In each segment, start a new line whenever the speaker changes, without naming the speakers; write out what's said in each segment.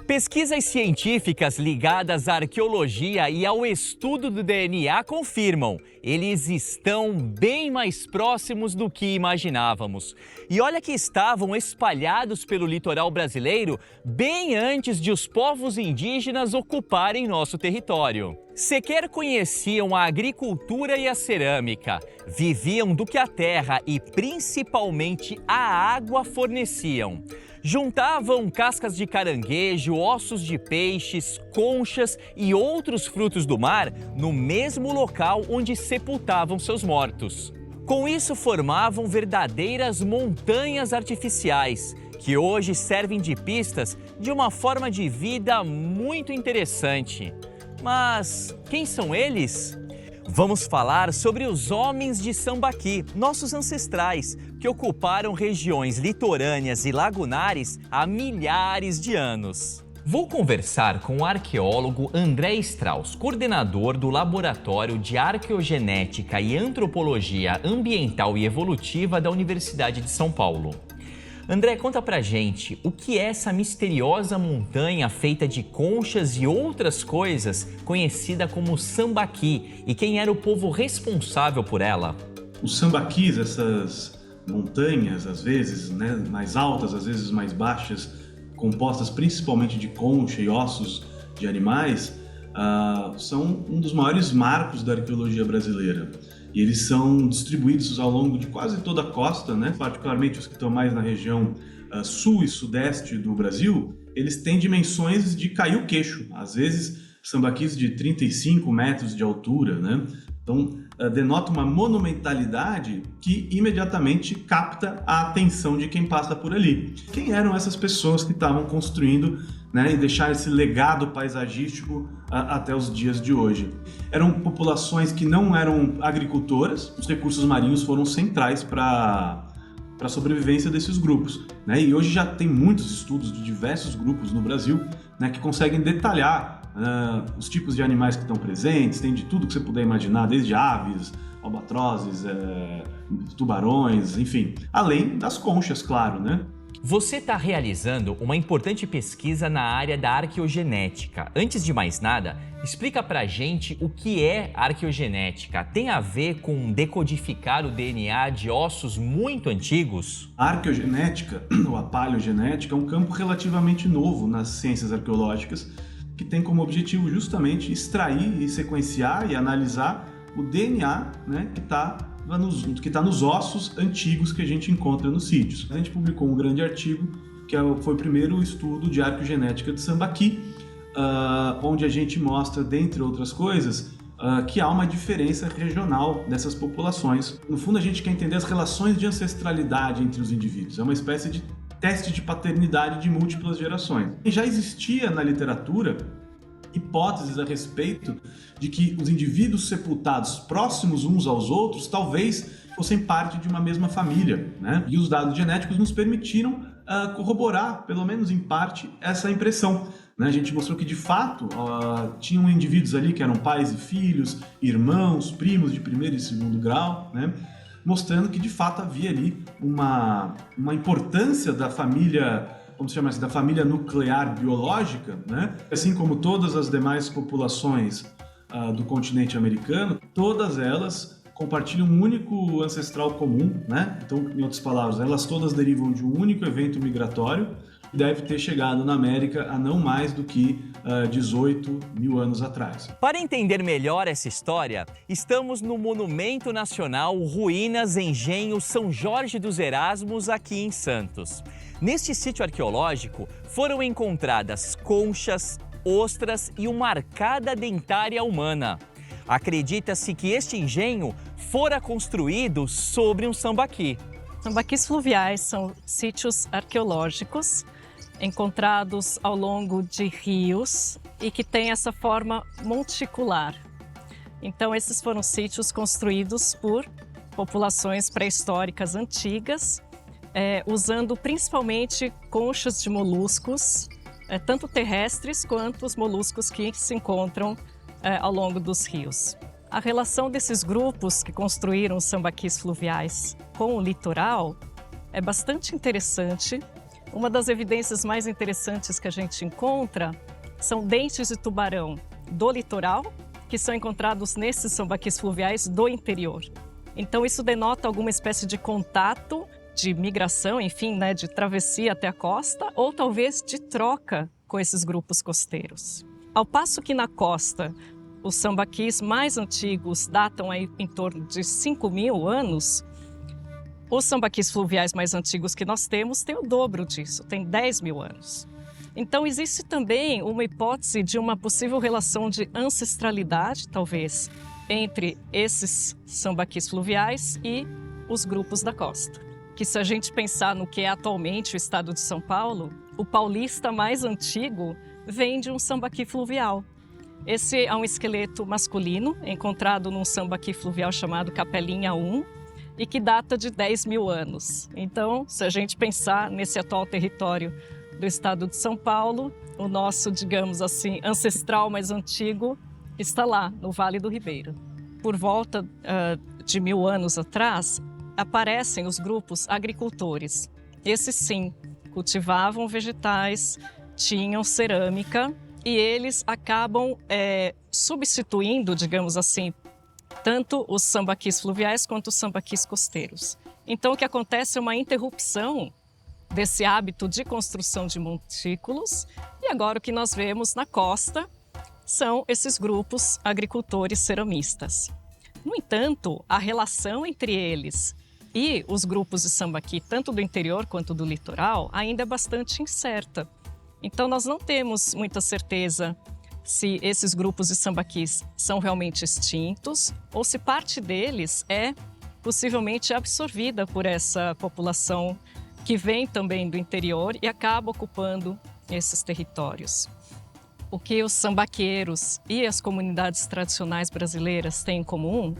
Pesquisas científicas ligadas à arqueologia e ao estudo do DNA confirmam, eles estão bem mais próximos do que imaginávamos. E olha que estavam espalhados pelo litoral brasileiro bem antes de os povos indígenas ocuparem nosso território. Sequer conheciam a agricultura e a cerâmica, viviam do que a terra e principalmente a água forneciam. Juntavam cascas de caranguejo, ossos de peixes, conchas e outros frutos do mar no mesmo local onde sepultavam seus mortos. Com isso, formavam verdadeiras montanhas artificiais, que hoje servem de pistas de uma forma de vida muito interessante. Mas quem são eles? Vamos falar sobre os homens de Sambaqui, nossos ancestrais, que ocuparam regiões litorâneas e lagunares há milhares de anos. Vou conversar com o arqueólogo André Strauss, coordenador do Laboratório de Arqueogenética e Antropologia Ambiental e Evolutiva da Universidade de São Paulo. André, conta pra gente, o que é essa misteriosa montanha feita de conchas e outras coisas, conhecida como Sambaqui, e quem era o povo responsável por ela?
Os sambaquis, essas montanhas, às vezes mais altas, às vezes mais baixas, compostas principalmente de concha e ossos de animais, são um dos maiores marcos da arqueologia brasileira. E eles são distribuídos ao longo de quase toda a costa, particularmente os que estão mais na região sul e sudeste do Brasil, eles têm dimensões de cair o queixo, às vezes sambaquis de 35 metros de altura, Então, denota uma monumentalidade que imediatamente capta a atenção de quem passa por ali. Quem eram essas pessoas que estavam construindo e deixar esse legado paisagístico até os dias de hoje? Eram populações que não eram agricultoras, os recursos marinhos foram centrais para a sobrevivência desses grupos. E hoje já tem muitos estudos de diversos grupos no Brasil que conseguem detalhar os tipos de animais que estão presentes, tem de tudo que você puder imaginar, desde aves, albatrozes, tubarões, enfim. Além das conchas, claro,
Você está realizando uma importante pesquisa na área da arqueogenética. Antes de mais nada, explica pra gente o que é arqueogenética. Tem a ver com decodificar o DNA de ossos muito antigos?
A arqueogenética, ou a paleogenética, é um campo relativamente novo nas ciências arqueológicas, que tem como objetivo justamente extrair e sequenciar e analisar o DNA que está nos ossos antigos que a gente encontra nos sítios. A gente publicou um grande artigo, que foi o primeiro estudo de arqueogenética de Sambaqui, onde a gente mostra, dentre outras coisas, que há uma diferença regional dessas populações. No fundo, a gente quer entender as relações de ancestralidade entre os indivíduos. É uma espécie de teste de paternidade de múltiplas gerações. E já existia na literatura hipóteses a respeito de que os indivíduos sepultados próximos uns aos outros talvez fossem parte de uma mesma família, E os dados genéticos nos permitiram corroborar, pelo menos em parte, essa impressão. A gente mostrou que, de fato, tinham indivíduos ali que eram pais e filhos, irmãos, primos de primeiro e segundo grau, mostrando que, de fato, havia ali uma importância da família, vamos chamar assim, da família nuclear biológica, Assim como todas as demais populações do continente americano, todas elas compartilham um único ancestral comum, Então, em outras palavras, elas todas derivam de um único evento migratório que deve ter chegado na América há não mais do que 18 mil anos atrás.
Para entender melhor essa história, estamos no Monumento Nacional Ruínas Engenho São Jorge dos Erasmos, aqui em Santos. Neste sítio arqueológico foram encontradas conchas, ostras e uma arcada dentária humana. Acredita-se que este engenho fora construído sobre um sambaqui.
Sambaquis fluviais são sítios arqueológicos encontrados ao longo de rios e que têm essa forma monticular. Então, esses foram sítios construídos por populações pré-históricas antigas, usando principalmente conchas de moluscos, tanto terrestres quanto os moluscos que se encontram ao longo dos rios. A relação desses grupos que construíram os sambaquis fluviais com o litoral é bastante interessante, Uma das evidências mais interessantes que a gente encontra são dentes de tubarão do litoral, que são encontrados nesses sambaquis fluviais do interior. Então isso denota alguma espécie de contato, de migração, enfim, né, de travessia até a costa, ou talvez de troca com esses grupos costeiros. Ao passo que na costa, os sambaquis mais antigos datam aí em torno de 5.000 anos, os sambaquis fluviais mais antigos que nós temos têm o dobro disso, tem 10.000 anos. Então existe também uma hipótese de uma possível relação de ancestralidade, talvez, entre esses sambaquis fluviais e os grupos da costa. Que se a gente pensar no que é atualmente o estado de São Paulo, o paulista mais antigo vem de um sambaqui fluvial. Esse é um esqueleto masculino encontrado num sambaqui fluvial chamado Capelinha 1 e que data de 10.000 anos. Então, se a gente pensar nesse atual território do estado de São Paulo, o nosso, digamos assim, ancestral mais antigo está lá, no Vale do Ribeira. Por volta de 1.000 anos atrás, aparecem os grupos agricultores. Esses sim, cultivavam vegetais, tinham cerâmica e eles acabam substituindo, digamos assim, tanto os sambaquis fluviais quanto os sambaquis costeiros. Então o que acontece é uma interrupção desse hábito de construção de montículos e agora o que nós vemos na costa são esses grupos agricultores ceramistas. No entanto, a relação entre eles e os grupos de sambaqui, tanto do interior quanto do litoral, ainda é bastante incerta. Então nós não temos muita certeza se esses grupos de sambaquis são realmente extintos ou se parte deles é possivelmente absorvida por essa população que vem também do interior e acaba ocupando esses territórios. O que os sambaqueiros e as comunidades tradicionais brasileiras têm em comum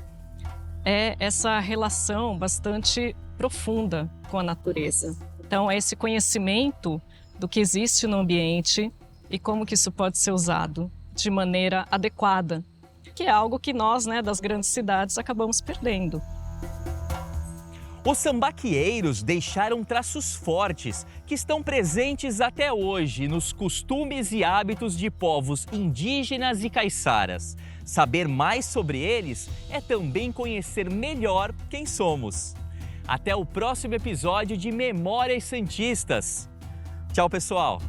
é essa relação bastante profunda com a natureza. Então, é esse conhecimento do que existe no ambiente e como que isso pode ser usado de maneira adequada, que é algo que nós, das grandes cidades, acabamos perdendo.
Os sambaquieiros deixaram traços fortes que estão presentes até hoje nos costumes e hábitos de povos indígenas e caiçaras. Saber mais sobre eles é também conhecer melhor quem somos. Até o próximo episódio de Memórias Santistas. Tchau, pessoal!